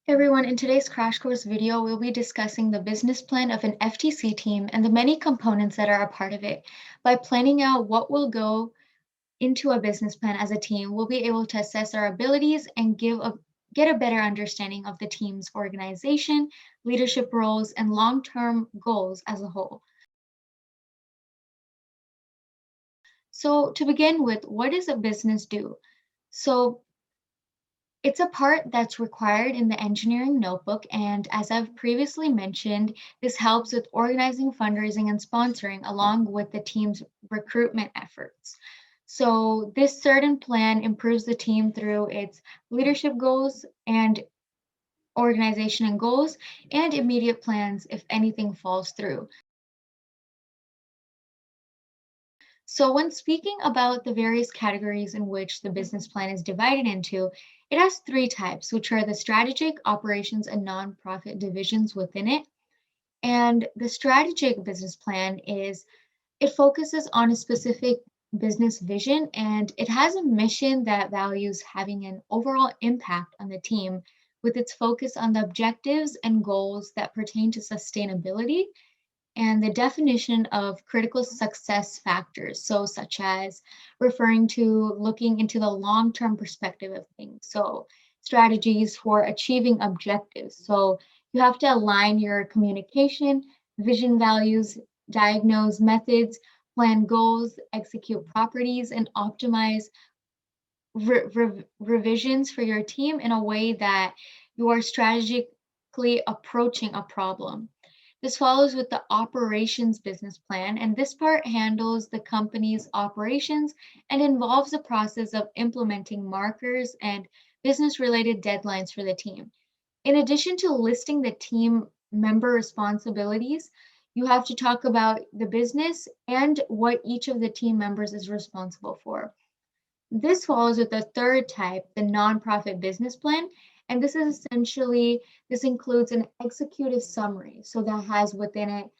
Hey everyone, in today's crash course video, we'll be discussing the business plan of an FTC team and the many components that are a part of it. By planning out what will go into a business plan as a team, we'll be able to assess our abilities and get a better understanding of the team's organization, leadership roles, and long-term goals as a whole. So to begin with, what does a business do? So it's a part that's required in the engineering notebook, and as I've previously mentioned, this helps with organizing, fundraising, and sponsoring along with the team's recruitment efforts. So this certain plan improves the team through its leadership goals and organization and goals and immediate plans if anything falls through. So when speaking about the various categories in which the business plan is divided into, it has three types, which are the strategic, operations, and nonprofit divisions within it. And the strategic business plan it focuses on a specific business vision and it has a mission that values having an overall impact on the team with its focus on the objectives and goals that pertain to sustainability and the definition of critical success factors. So, such as referring to looking into the long term perspective of things. So, strategies for achieving objectives. So, you have to align your communication, vision values, diagnose methods, plan goals, execute properties, and optimize revisions for your team in a way that you are strategically approaching a problem. This follows with the operations business plan, and this part handles the company's operations and involves the process of implementing markers and business related deadlines for the team. In addition to listing the team member responsibilities, you have to talk about the business and what each of the team members is responsible for. This follows with the third type, the nonprofit business plan, and this includes an executive summary. So that has within it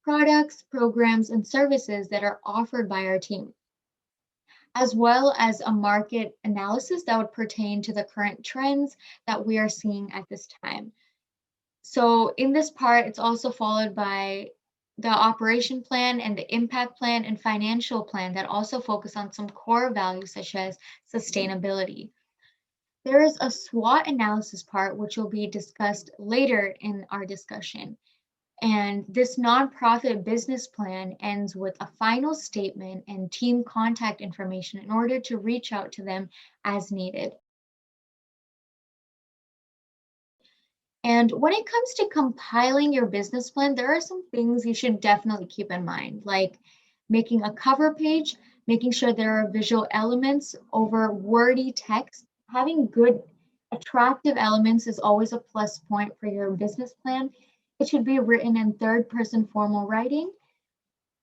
products, programs, and services that are offered by our team, as well as a market analysis that would pertain to the current trends that we are seeing at this time. So in this part, it's also followed by the operation plan and the impact plan and financial plan that also focus on some core values such as sustainability. There is a SWOT analysis part, which will be discussed later in our discussion. And this nonprofit business plan ends with a final statement and team contact information in order to reach out to them as needed. And when it comes to compiling your business plan, there are some things you should definitely keep in mind, like making a cover page, making sure there are visual elements over wordy text. Having good, attractive elements is always a plus point for your business plan. It should be written in third person formal writing.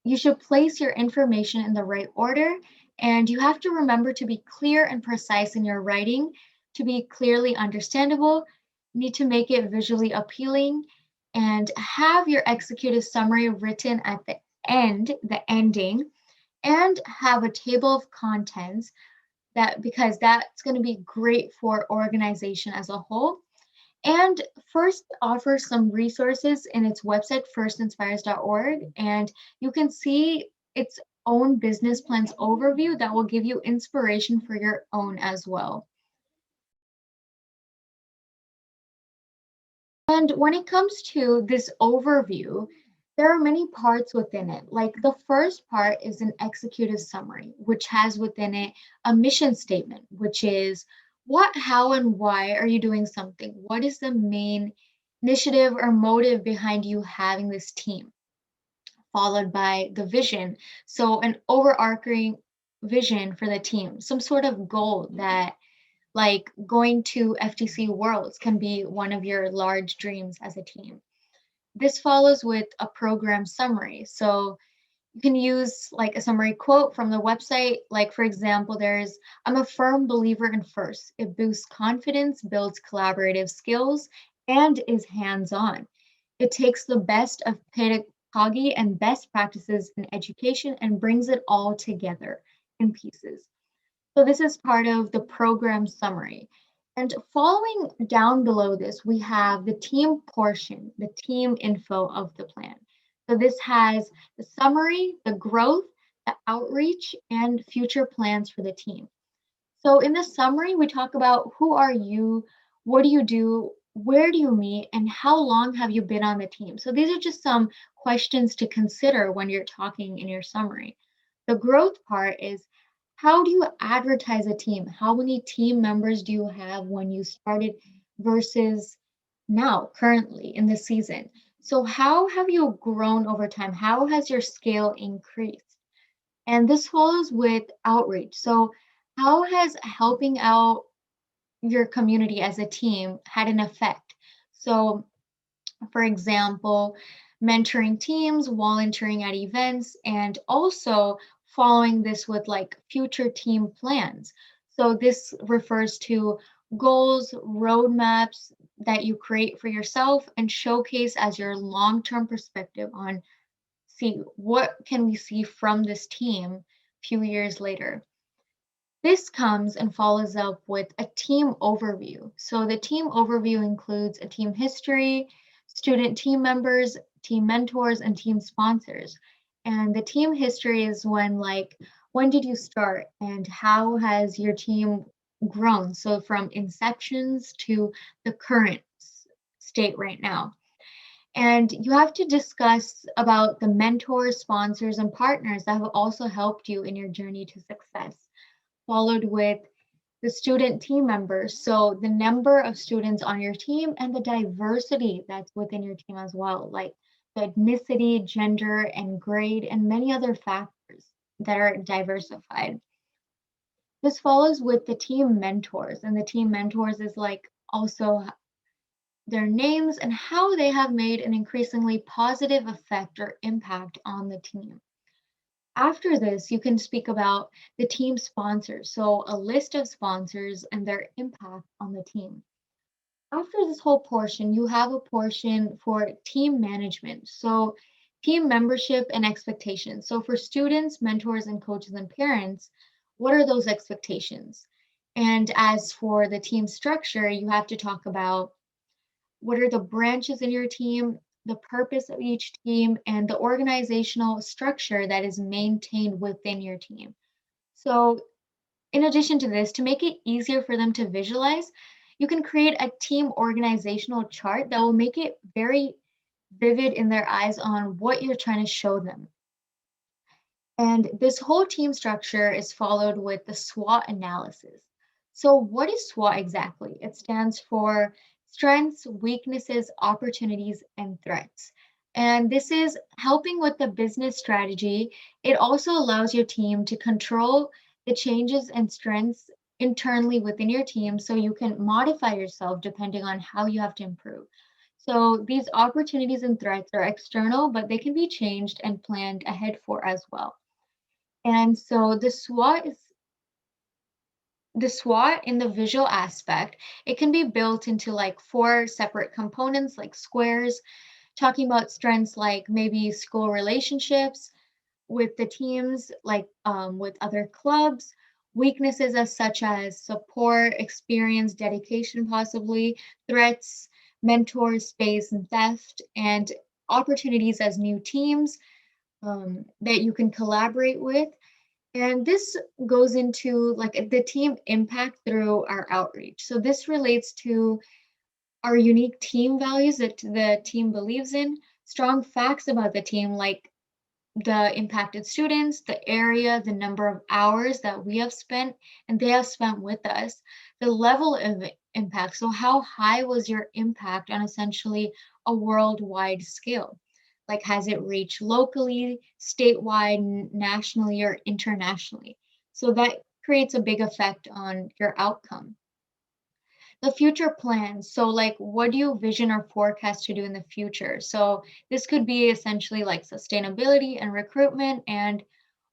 You should place your information in the right order, and you have to remember to be clear and precise in your writing to be clearly understandable. You need to make it visually appealing and have your executive summary written at the end, the ending, and have a table of contents because that's going to be great for organization as a whole. And First offers some resources in its website, firstinspires.org, and you can see its own business plans overview that will give you inspiration for your own as well. And when it comes to this overview, there are many parts within it. Like the first part is an executive summary, which has within it a mission statement, which is what, how, and why are you doing something? What is the main initiative or motive behind you having this team? Followed by the vision. So, an overarching vision for the team, some sort of goal that like going to FTC Worlds can be one of your large dreams as a team. This follows with a program summary. So you can use like a summary quote from the website. Like, for example, I'm a firm believer in first. It boosts confidence, builds collaborative skills, and is hands on. It takes the best of pedagogy and best practices in education and brings it all together in pieces. So this is part of the program summary. And following down below this, we have the team portion, the team info of the plan. So this has the summary, the growth, the outreach, and future plans for the team. So in the summary, we talk about who are you, what do you do, where do you meet, and how long have you been on the team? So these are just some questions to consider when you're talking in your summary. The growth part is how do you advertise a team? How many team members do you have when you started versus now, currently in the season? So how have you grown over time? How has your scale increased? And this follows with outreach. So, how has helping out your community as a team had an effect? So, for example, mentoring teams, volunteering at events, and also following this with like future team plans. So, this refers to goals, roadmaps that you create for yourself and showcase as your long term perspective on see what can we see from this team a few years later. This comes and follows up with a team overview. So the team overview includes a team history, student team members, team mentors, and team sponsors. And the team history is when did you start and how has your team grown? So from inceptions to the current state right now. And you have to discuss about the mentors, sponsors, and partners that have also helped you in your journey to success, followed with the student team members. So the number of students on your team and the diversity that's within your team as well, like the ethnicity, gender, and grade, and many other factors that are diversified. This follows with the team mentors, and the team mentors is like also their names and how they have made an increasingly positive effect or impact on the team. After this, you can speak about the team sponsors, so a list of sponsors and their impact on the team. After this whole portion, you have a portion for team management, so team membership and expectations. So for students, mentors, and coaches and parents, what are those expectations? And as for the team structure, you have to talk about what are the branches in your team, the purpose of each team, and the organizational structure that is maintained within your team. So, in addition to this, to make it easier for them to visualize, you can create a team organizational chart that will make it very vivid in their eyes on what you're trying to show them. And this whole team structure is followed with the SWOT analysis. So, what is SWOT exactly? It stands for strengths, weaknesses, opportunities, and threats. And this is helping with the business strategy. It also allows your team to control the changes and strengths internally within your team so you can modify yourself depending on how you have to improve. So, these opportunities and threats are external, but they can be changed and planned ahead for as well. And so the SWOT in the visual aspect, it can be built into like four separate components like squares, talking about strengths like maybe school relationships with the teams, like with other clubs, weaknesses as such as support, experience, dedication, possibly, threats, mentors, space, and theft, and opportunities as new teams that you can collaborate with. And this goes into like the team impact through our outreach. So this relates to our unique team values that the team believes in, strong facts about the team, like the impacted students, the area, the number of hours that we have spent and they have spent with us, the level of impact. So, how high was your impact on essentially a worldwide scale? Like, has it reached locally, statewide, nationally, or internationally? So, that creates a big effect on your outcome. The future plans. So, like, what do you vision or forecast to do in the future? So, this could be essentially like sustainability and recruitment. And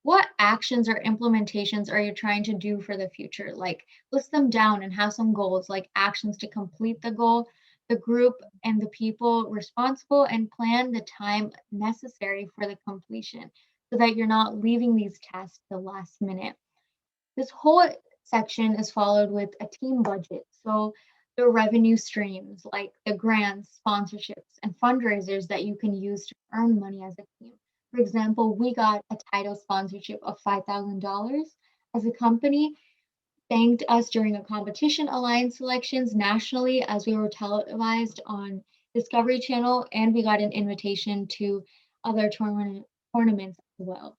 what actions or implementations are you trying to do for the future? Like, list them down and have some goals, like actions to complete the goal, the group and the people responsible, and plan the time necessary for the completion so that you're not leaving these tasks the last minute. This whole section is followed with a team budget. So the revenue streams like the grants, sponsorships, and fundraisers that you can use to earn money as a team. For example, we got a title sponsorship of $5,000 as a company, thanked us during a competition alliance selections nationally as we were televised on Discovery Channel, and we got an invitation to other tournaments as well.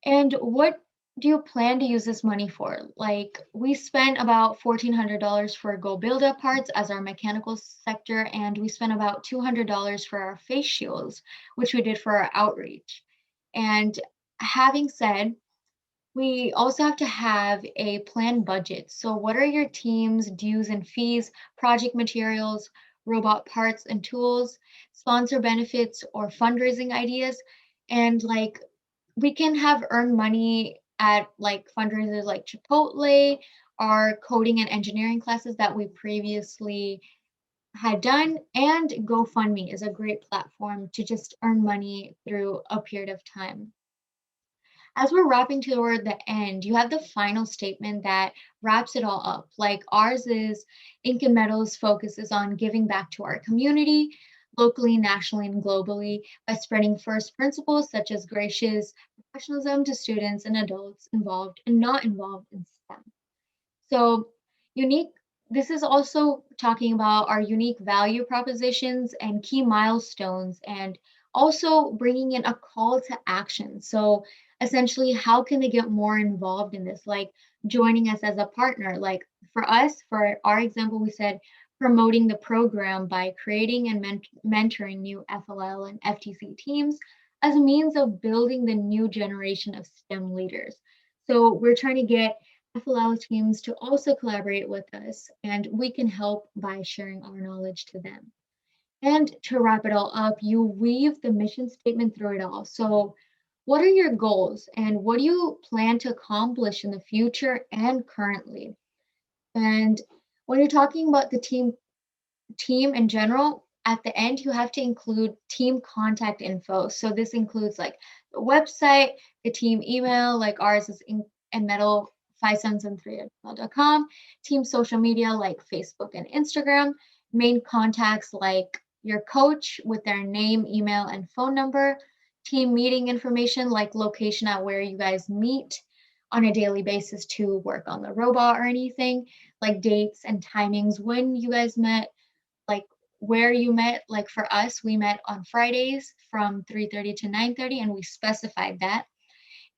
And what do you plan to use this money for? Like, we spent about $1,400 for Go Build Up parts as our mechanical sector, and we spent about $200 for our face shields, which we did for our outreach. And having said, we also have to have a planned budget. So, what are your team's dues and fees, project materials, robot parts and tools, sponsor benefits, or fundraising ideas? And like, we can have earned money at like fundraisers like Chipotle or coding and engineering classes that we previously had done. And GoFundMe is a great platform to just earn money through a period of time. As we're wrapping toward the end, you have the final statement that wraps it all up. Like ours is Ink and Metals focuses on giving back to our community, locally, nationally, and globally by spreading first principles such as gracious professionalism to students and adults involved and not involved in STEM. So, unique, this is also talking about our unique value propositions and key milestones, and also bringing in a call to action. So, essentially, how can they get more involved in this? Like joining us as a partner. Like for us, for our example, we said promoting the program by creating and mentoring new FLL and FTC teams as a means of building the new generation of STEM leaders. So, we're trying to get FLL teams to also collaborate with us, and we can help by sharing our knowledge to them. And to wrap it all up, you weave the mission statement through it all. So, what are your goals and what do you plan to accomplish in the future and currently? And when you're talking about the team in general, at the end, you have to include team contact info. So this includes like the website, the team email, like ours is and metal 5773@gmail.com, team social media like Facebook and Instagram, main contacts like your coach with their name, email, and phone number, team meeting information like location at where you guys meet on a daily basis to work on the robot or anything, like dates and timings when you guys met, like where you met. Like for us, we met on Fridays from 3:30 to 9:30 and we specified that.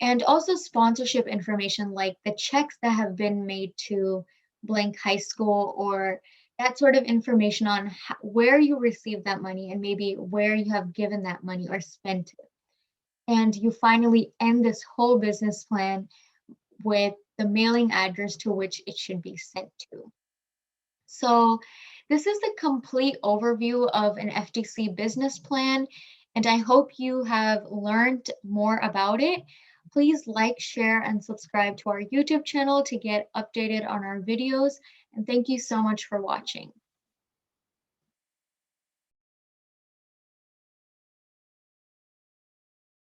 And also sponsorship information like the checks that have been made to blank high school, or that sort of information on where you received that money and maybe where you have given that money or spent it. And you finally end this whole business plan with the mailing address to which it should be sent to. So this is the complete overview of an FTC business plan, and I hope you have learned more about it. Please like, share, and subscribe to our YouTube channel to get updated on our videos, and thank you so much for watching.